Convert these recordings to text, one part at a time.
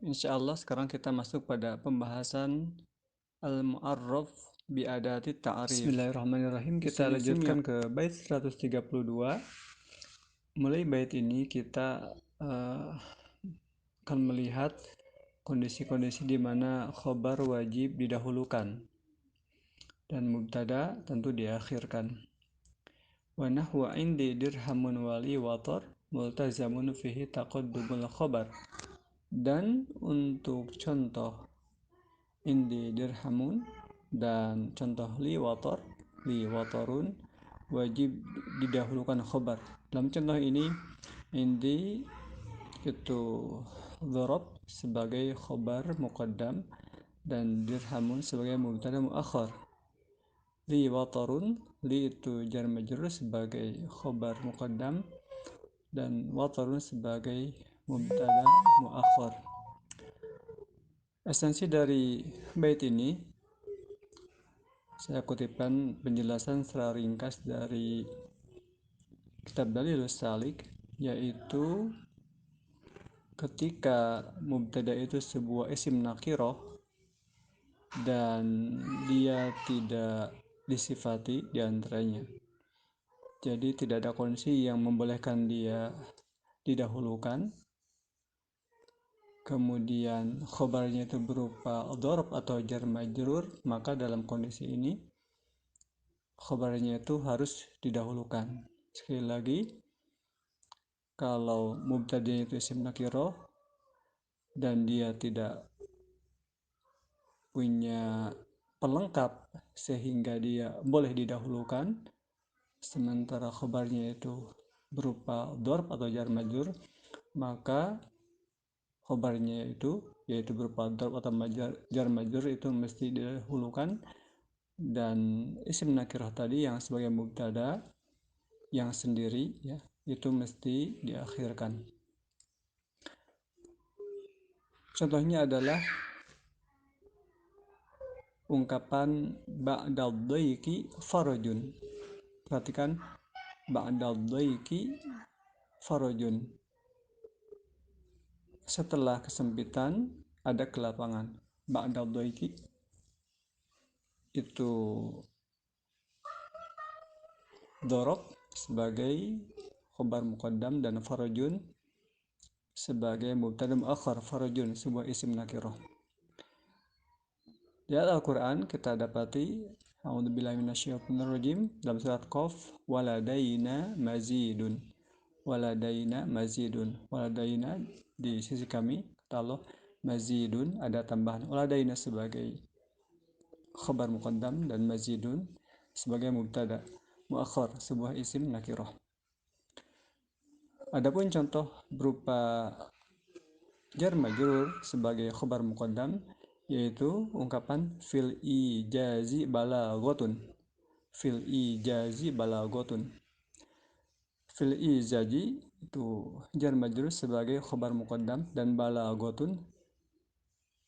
Insyaallah sekarang kita masuk pada pembahasan al-mu'arraf bi'adati ta'rif. Bismillahirrahmanirrahim. Kita lanjutkan ke bait 132. Mulai bait ini kita akan melihat kondisi-kondisi di mana khobar wajib didahulukan dan mubtada tentu diakhirkan. Wa nahwa indi dirhamun wali watar multazamun fihi taqaddumul khobar. Dan untuk contoh indi dirhamun dan contoh li watarun wajib didahulukan khobar. Dalam contoh ini indi itu dhorob sebagai khobar muqaddam dan dirhamun sebagai mubtada muakhar. Li watarun, li itu jar majrur sebagai khobar muqaddam dan watarun sebagai mubtada muakhar. Esensi dari bait ini saya kutipkan penjelasan secara ringkas dari kitab Dalilus Salik, yaitu ketika mubtada itu sebuah isim nakiroh dan dia tidak disifati diantaranya, jadi tidak ada kondisi yang membolehkan dia didahulukan, kemudian khobarnya itu berupa dhorob atau jar majrur, maka dalam kondisi ini khobarnya itu harus didahulukan. Sekali lagi, kalau mubtada'nya itu isim nakiroh dan dia tidak punya pelengkap sehingga dia boleh didahulukan, sementara khobarnya itu berupa dhorob atau jar majrur, maka khobarnya itu yaitu berupa dhorob atau jar majrur itu mesti didahulukan, dan isim nakirah tadi yang sebagai mubtada yang sendiri ya itu mesti diakhirkan. Contohnya adalah ungkapan ba'dal dhaiki farajun. Perhatikan, ba'dal dhaiki farajun. Setelah kesempitan ada kelapangan. Ba'dal dhaiki itu dhorob sebagai khobar muqaddam dan farajun sebagai mubtada muakhar. Farajun sebuah isim nakirah. Di Al-Quran kita dapati a'udzubillahi minasyaitonirrajim dalam surat Qaf, waladaina mazidun. Waladaina mazidun. Waladaina di sisi kami kata Allah, mazidun ada tambahan. Waladaina sebagai khabar muqaddam dan mazidun sebagai mubtada muakhar sebuah isim nakirah. Adapun contoh berupa jar majrur sebagai khabar muqaddam yaitu ungkapan fil ijazi balaghatun. Fil ijazi balaghatun. Fil ijazi itu jar majrur sebagai khabar muqaddam dan balaghatun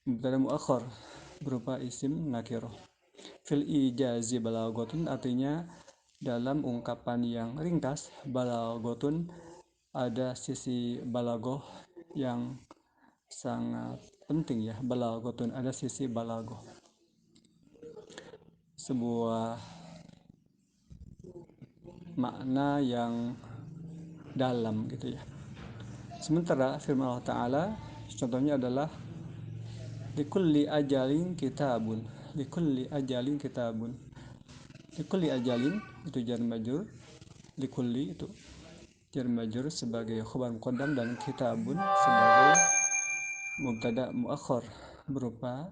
mubtada muakhar berupa isim nakirah. Fil ijazi balaghatun artinya dalam ungkapan yang ringkas, balaghatun ada sisi balagoh yang sangat penting ya. Balaghatun ada sisi balagoh, sebuah makna yang dalam gitu ya. Sementara firman Allah Ta'ala contohnya adalah likulli ajalin kitabun. Likulli ajalin kitabun. Likulli ajalin itu jar majrur, likulli itu jar majrur sebagai khabar muqaddam dan kitabun sebagai mubtada muakhar berupa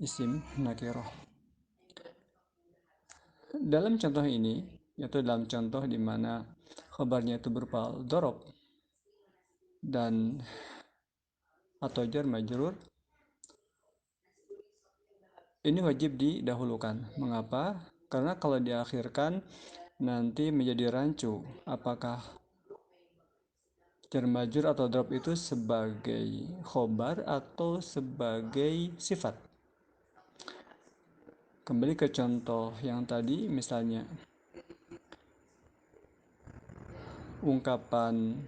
isim nakirah. Dalam contoh ini, yaitu dalam contoh di mana khabarnya itu berupa dhorob dan atau jar majrur, ini wajib didahulukan. Mengapa? Karena kalau diakhirkan nanti menjadi rancu apakah jar majrur atau dhorob itu sebagai khobar atau sebagai sifat. Kembali ke contoh yang tadi, misalnya ungkapan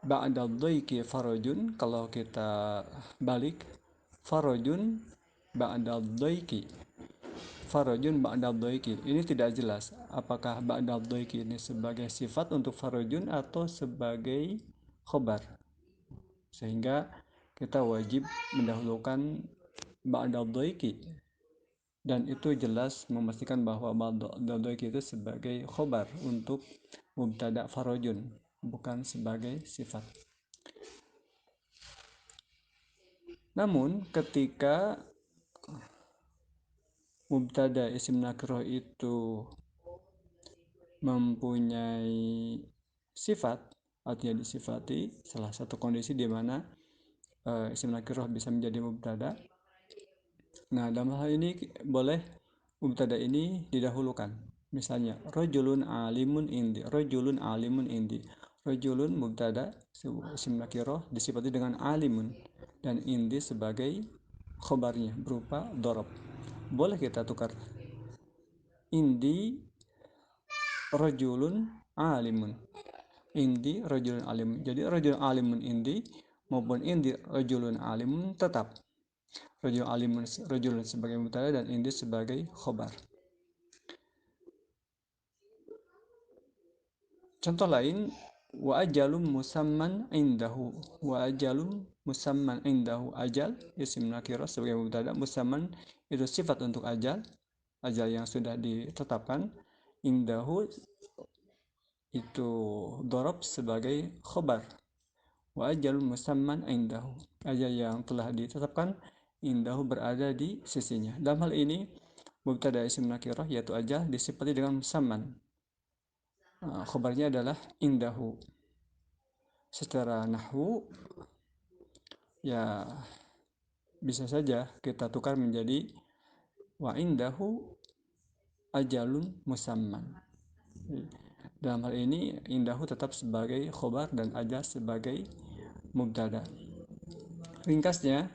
ba'da dhaiki farajun, kalau kita balik, farajun ba'da dhaiki, farajun ba'da dhaiki. Ini tidak jelas apakah ba'da dhaiki ini sebagai sifat untuk farajun atau sebagai khobar, sehingga kita wajib mendahulukan ba'da dhaiki, dan itu jelas memastikan bahwa ba'da dhaiki itu sebagai khobar untuk mubtada farajun, bukan sebagai sifat. Namun ketika mubtada isim nakroh itu mempunyai sifat, artinya disifati, salah satu kondisi di mana isim nakroh bisa menjadi mubtada. Nah, dalam hal ini boleh mubtada ini didahulukan. Misalnya, rajulun alimun indi, rajulun alimun indi. Rajulun mubtada isim nakroh disifati dengan alimun, dan indi sebagai khobarnya berupa dorob. Boleh kita tukar, indi rajulun alimun, indi rajulun alimun. Jadi rajulun alimun indi maupun indi rajulun alimun tetap rajulun alimun, rajulun sebagai mubtada dan indi sebagai khobar. Contoh lain, wa ajalum musamman indahu, wa ajalum musamman indahu. Ajal isim nakirah sebagai mubtada, musamman itu sifat untuk ajal, ajal yang sudah ditetapkan. Indahu itu dorob sebagai khobar. Wa ajalum musamman indahu, ajal yang telah ditetapkan, indahu berada di sisinya. Dalam hal ini mubtada isim nakirah yaitu ajal disifati dengan musamman. Khobarnya adalah indahu. Secara nahwu ya bisa saja kita tukar menjadi wa indahu ajalun musamman. Dalam hal ini indahu tetap sebagai khobar dan ajal sebagai mubtada. Ringkasnya,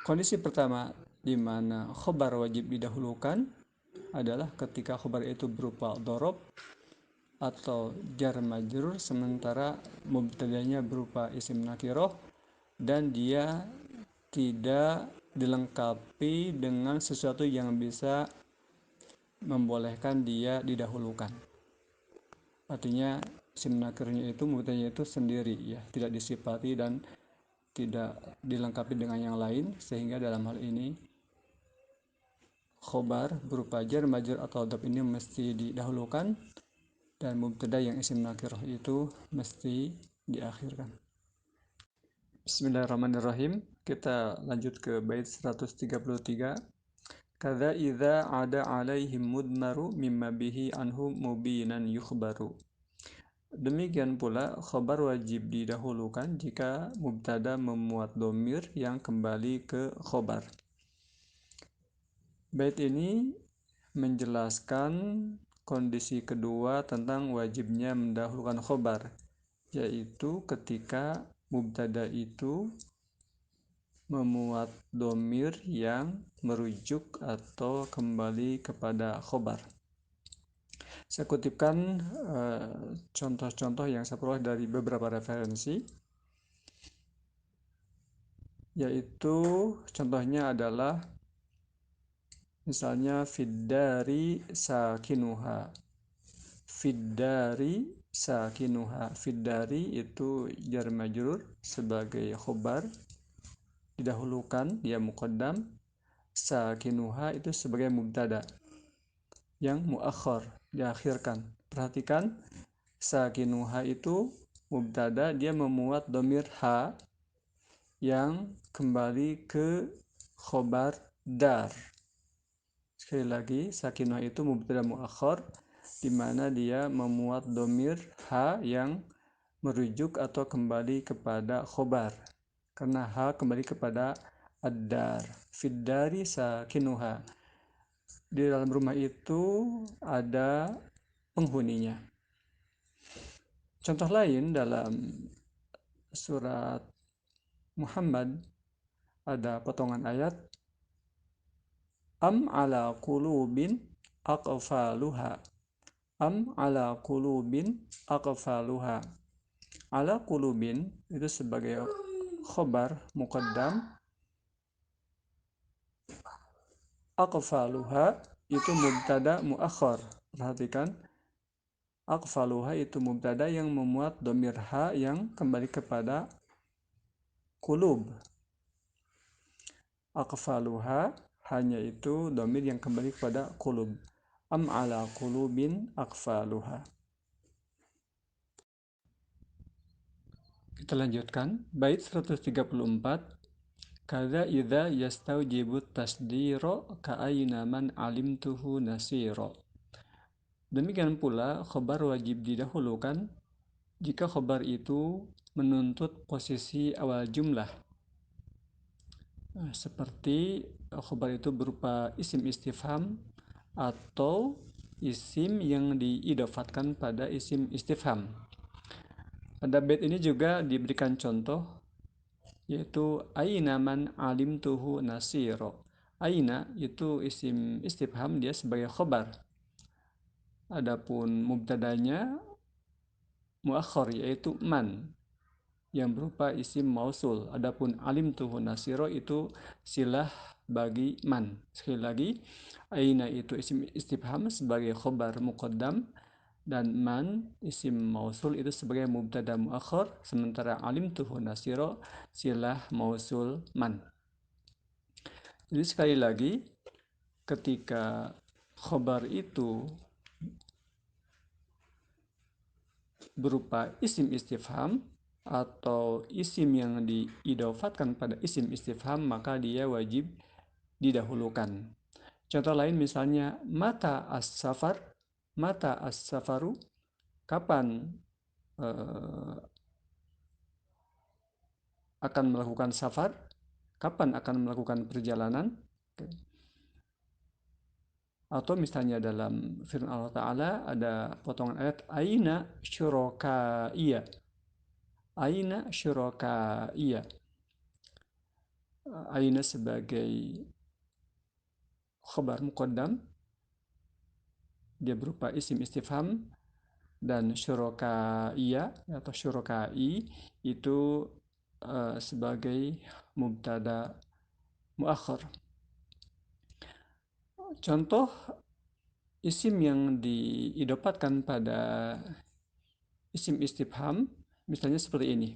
kondisi pertama di mana khobar wajib didahulukan adalah ketika khobar itu berupa dorob atau jar majrur, sementara mubtadanya berupa isim nakiroh dan dia tidak dilengkapi dengan sesuatu yang bisa membolehkan dia didahulukan. Artinya isim nakirnya itu mubtadanya itu sendiri, ya, tidak disifati dan tidak dilengkapi dengan yang lain, sehingga dalam hal ini khobar berupa jar majrur atau dhob ini mesti didahulukan dan mubtada yang isim nakirah itu mesti diakhirkan. Bismillahirrahmanirrahim. Kita lanjut ke bait 133. Kadza idza ada alaihim mudmaru mimma bihi anhu mubinan yukhbaru. Demikian pula khabar wajib didahulukan jika mubtada memuat dhamir yang kembali ke khabar. Bait ini menjelaskan kondisi kedua tentang wajibnya mendahulukan khabar, yaitu ketika mubtada itu memuat dhamir yang merujuk atau kembali kepada khabar. Saya kutipkan contoh-contoh yang saya peroleh dari beberapa referensi, yaitu contohnya adalah misalnya fiddari sakinuha. Fiddari sakinuha. Fiddari itu jar majrur sebagai khobar, didahulukan, dia muqaddam. Sakinuha itu sebagai mubtada yang muakhar, diakhirkan. Perhatikan, sakinuha itu mubtada, dia memuat dhamir ha yang kembali ke khobar dar. Sekali lagi, sakinuha itu mubtada muakhar di mana dia memuat dhamir ha yang merujuk atau kembali kepada khobar, karena ha kembali kepada ad-dar. Fiddari sakinuha, di dalam rumah itu ada penghuninya. Contoh lain dalam surat Muhammad ada potongan ayat, am ala qulubin aqfaluha, am ala qulubin aqfaluha. Ala qulubin itu sebagai khobar muqaddam, aqfaluha itu mubtada muakhar. Perhatikan, aqfaluha itu mubtada yang memuat domir ha yang kembali kepada qulub. Aqfaluha hanya itu domir yang kembali kepada qulub. Am ala qulubin aqfaluha. Kita lanjutkan bait 134. Kada idza yastaujibu tasdiro ka'ayna man alimtuhu nasiro. Demikian pula khobar wajib didahulukan jika khobar itu menuntut posisi awal jumlah. Seperti khobar itu berupa isim istifham atau isim yang diidofatkan pada isim istifham. Pada bait ini juga diberikan contoh, yaitu aina man alimtuhu nasiro. Aina itu isim istifham, dia sebagai khobar. Adapun mubtadanya muakhar, yaitu man yang berupa isim mausul. Adapun alimtuhu nasiro itu silah bagi man. Sekali lagi, aina itu isim istifham sebagai khobar muqaddam, dan man isim mausul itu sebagai mubtada muakhar, sementara alimtuhu nasiro silah mausul man. Jadi sekali lagi, ketika khobar itu berupa isim istifham atau isim yang diidofatkan pada isim istifham, maka dia wajib didahulukan. Contoh lain misalnya mata as-safar, mata as-safaru, kapan akan melakukan safar, kapan akan melakukan perjalanan. Atau misalnya dalam firman Allah Ta'ala ada potongan ayat aina syurakaiya, aina syurakaiya. Aina sebagai khabar muqaddam, dia berupa isim istifham, dan syurakaiya atau syurakai itu sebagai mubtada muakhar. Contoh isim yang diidopatkan pada isim istifham misalnya seperti ini.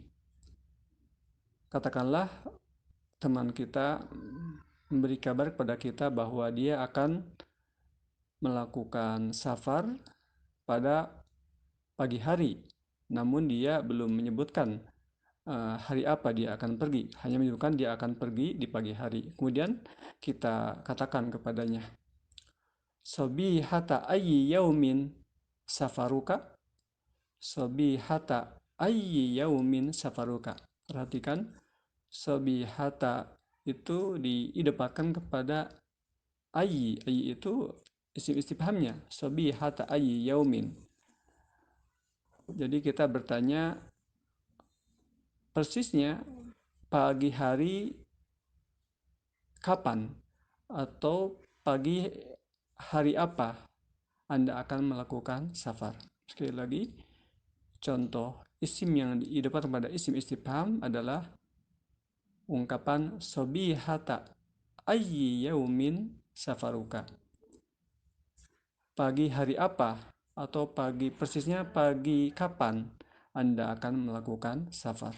Katakanlah teman kita memberi kabar kepada kita bahwa dia akan melakukan safar pada pagi hari, namun dia belum menyebutkan hari apa dia akan pergi, hanya menyebutkan dia akan pergi di pagi hari. Kemudian kita katakan kepadanya, sobihata ayyi yaumin safaruka, sobihata ayyi yaumin safaruka. Perhatikan, sobihata itu diidopatkan kepada ayyi. Ayyi itu isim istifhamnya, sobihata ayyi yaumin. Jadi kita bertanya persisnya pagi hari kapan atau pagi hari apa Anda akan melakukan safar. Sekali lagi, contoh isim yang diidopatkan pada isim istifham adalah ungkapan sobihata ayyi yaumin safaruka. Pagi hari apa atau pagi persisnya pagi kapan Anda akan melakukan safar.